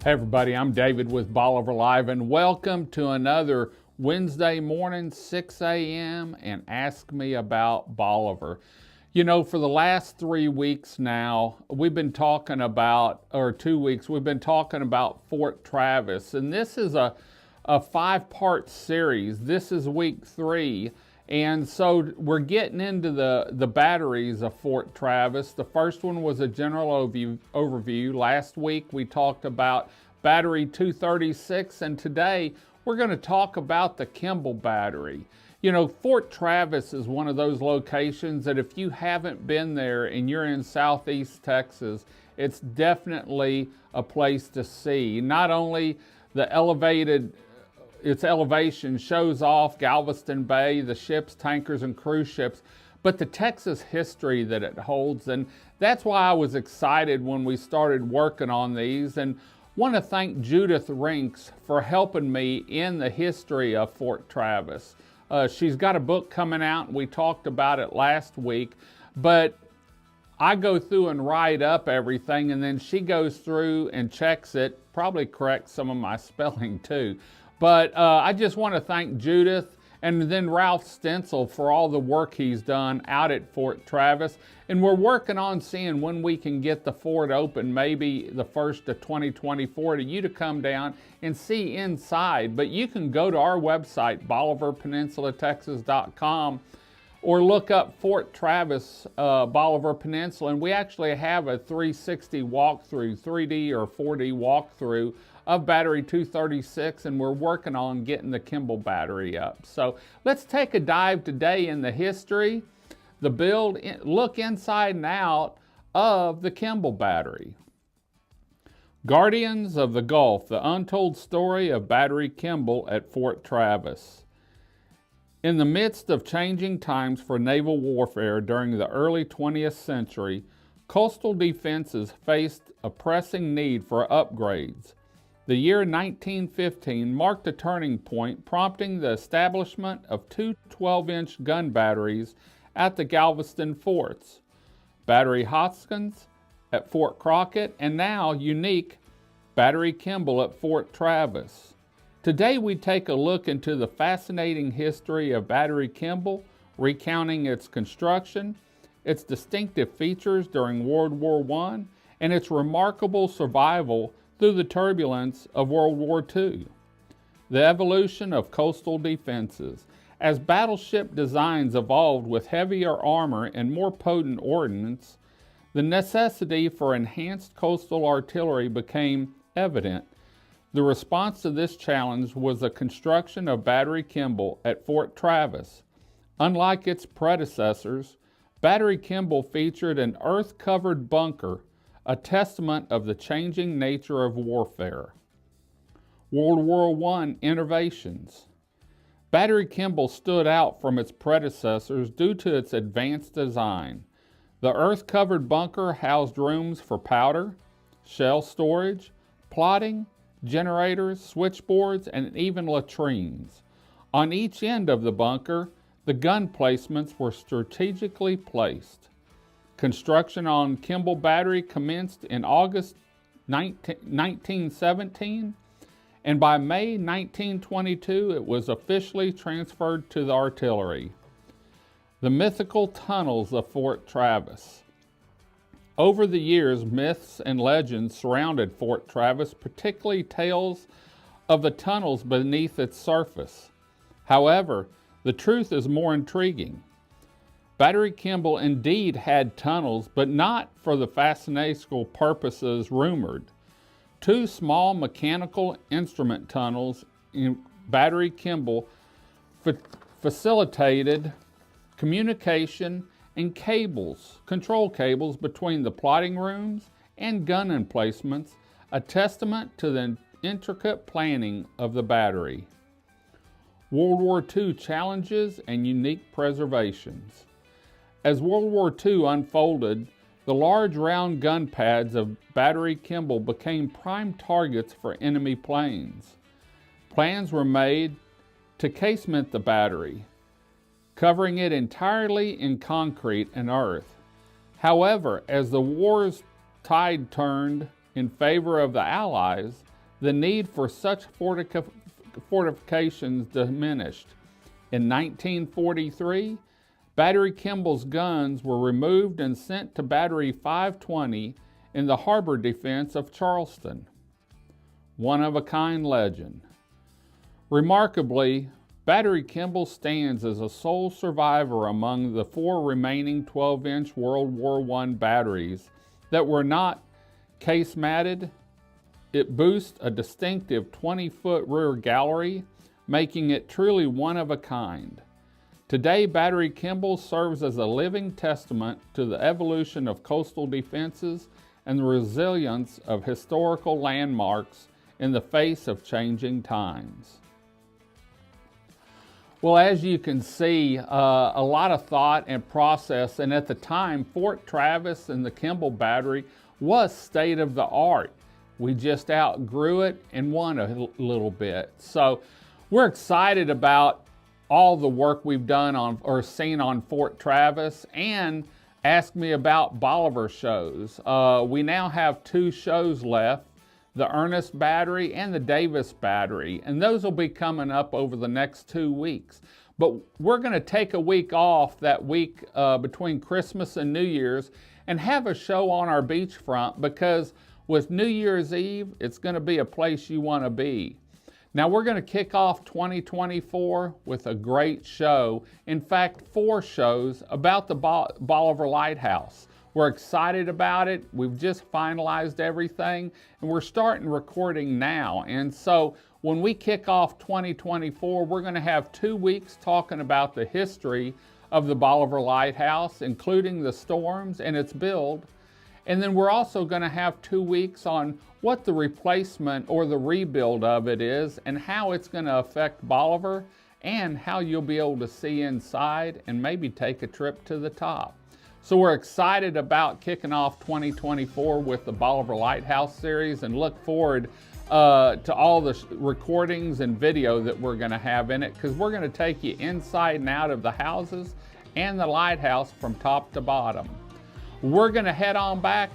Hey everybody, I'm David with Bolivar Live, and welcome to another Wednesday morning, 6 a.m. and Ask Me About Bolivar. You know, for the last 3 weeks now, we've been talking about, or 2 weeks, we've been talking about Fort Travis, and this is a 5-part series. This is week 3. And so we're getting into the batteries of Fort Travis. The first one was a general overview. Last week we talked about Battery 236, and today we're going to talk about the Kimmble Battery. You know, Fort Travis is one of those locations that if you haven't been there and you're in Southeast Texas, it's definitely a place to see. Not only its elevation shows off Galveston Bay, the ships, tankers, and cruise ships, but the Texas history that it holds. And that's why I was excited when we started working on these, and want to thank Judith Rinks for helping me in the history of Fort Travis. She's got a book coming out, and we talked about it last week, but I go through and write up everything, and then she goes through and checks it, probably corrects some of my spelling too. But I just want to thank Judith and then Ralph Stencil for all the work he's done out at Fort Travis. And we're working on seeing when we can get the fort open, maybe the 1st of 2024, to you to come down and see inside. But you can go to our website, BolivarPeninsulaTexas.com, or look up Fort Travis, Bolivar Peninsula, and we actually have a 360 walkthrough, 3D or 4D walkthrough of Battery 236, and we're working on getting the Kimmble battery up. So let's take a dive today in the history, the build, look inside and out of the Kimmble battery. Guardians of the Gulf, the untold story of Battery Kimmble at Fort Travis. In the midst of changing times for naval warfare during the early 20th century, coastal defenses faced a pressing need for upgrades. The year 1915 marked a turning point, prompting the establishment of 2 12-inch gun batteries at the Galveston forts, Battery Hoskins at Fort Crockett, and now unique Battery Kimmble at Fort Travis. Today we take a look into the fascinating history of Battery Kimmble, recounting its construction, its distinctive features during World War I, and its remarkable survival through the turbulence of World War II. The evolution of coastal defenses. As battleship designs evolved with heavier armor and more potent ordnance, the necessity for enhanced coastal artillery became evident. The response to this challenge was the construction of Battery Kimmble at Fort Travis. Unlike its predecessors, Battery Kimmble featured an earth-covered bunker, a testament of the changing nature of warfare. World War I innovations. Battery Kimmble stood out from its predecessors due to its advanced design. The earth-covered bunker housed rooms for powder, shell storage, plotting, generators, switchboards, and even latrines. On each end of the bunker, the gun placements were strategically placed. Construction on Kimmble Battery commenced in August 1917, and by May 1922 it was officially transferred to the artillery. The mythical tunnels of Fort Travis. Over the years, myths and legends surrounded Fort Travis, particularly tales of the tunnels beneath its surface. However, the truth is more intriguing. Battery Kimmble indeed had tunnels, but not for the fascinational purposes rumored. 2 small mechanical instrument tunnels in Battery Kimmble facilitated communication and control cables between the plotting rooms and gun emplacements, a testament to the intricate planning of the battery. World War II challenges and unique preservations. As World War II unfolded, the large round gun pads of Battery Kimmble became prime targets for enemy planes. Plans were made to casement the battery, covering it entirely in concrete and earth. However, as the war's tide turned in favor of the Allies, the need for such fortifications diminished. In 1943, Battery Kimble's guns were removed and sent to Battery 520 in the harbor defense of Charleston. One-of-a-kind legend. Remarkably, Battery Kimmble stands as a sole survivor among the 4 remaining 12-inch World War I batteries that were not case-matted. It boasts a distinctive 20-foot rear gallery, making it truly one of a kind. Today, Battery Kimmble serves as a living testament to the evolution of coastal defenses and the resilience of historical landmarks in the face of changing times. Well, as you can see, a lot of thought and process, and at the time, Fort Travis and the Kimmble Battery was state of the art. We just outgrew it and won a little bit. So we're excited about all the work we've done on or seen on Fort Travis, and ask me about Bolivar shows. We now have 2 shows left, the Ernest Battery and the Davis Battery, and those will be coming up over the next 2 weeks. But we're going to take a week off that week between Christmas and New Year's and have a show on our beachfront, because with New Year's Eve, it's going to be a place you want to be. Now we're going to kick off 2024 with a great show. In fact, 4 shows about the Bolivar Lighthouse. We're excited about it. We've just finalized everything, and we're starting recording now. And so when we kick off 2024, we're going to have 2 weeks talking about the history of the Bolivar Lighthouse, including the storms and its build. And then we're also going to have 2 weeks on what the replacement or the rebuild of it is, and how it's going to affect Bolivar, and how you'll be able to see inside and maybe take a trip to the top. So we're excited about kicking off 2024 with the Bolivar Lighthouse series, and look forward to all the recordings and video that we're going to have in it, because we're going to take you inside and out of the houses and the lighthouse from top to bottom. We're going to head on back.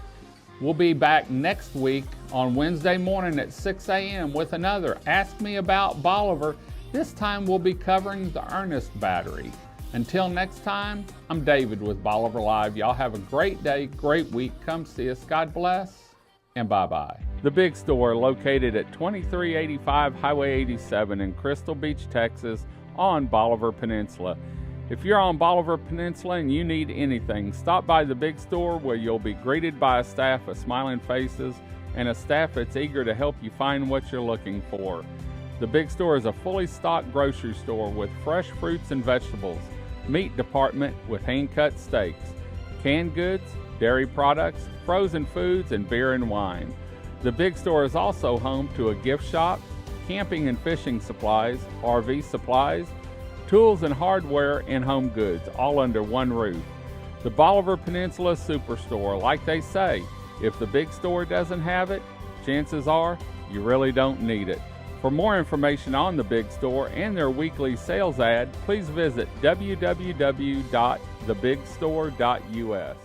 We'll be back next week on Wednesday morning at 6 a.m. with another Ask Me About Bolivar. This time we'll be covering the Ernest Battery. Until next time, I'm David with Bolivar Live. Y'all have a great day, great week. Come see us. God bless, and bye-bye. The Big Store, located at 2385 Highway 87 in Crystal Beach, Texas, on Bolivar Peninsula. If you're on Bolivar Peninsula and you need anything, stop by the Big Store, where you'll be greeted by a staff of smiling faces and a staff that's eager to help you find what you're looking for. The Big Store is a fully stocked grocery store with fresh fruits and vegetables, meat department with hand-cut steaks, canned goods, dairy products, frozen foods, and beer and wine. The Big Store is also home to a gift shop, camping and fishing supplies, RV supplies, tools and hardware, and home goods, all under one roof. The Bolivar Peninsula Superstore, like they say, if the Big Store doesn't have it, chances are you really don't need it. For more information on the Big Store and their weekly sales ad, please visit www.thebigstore.us.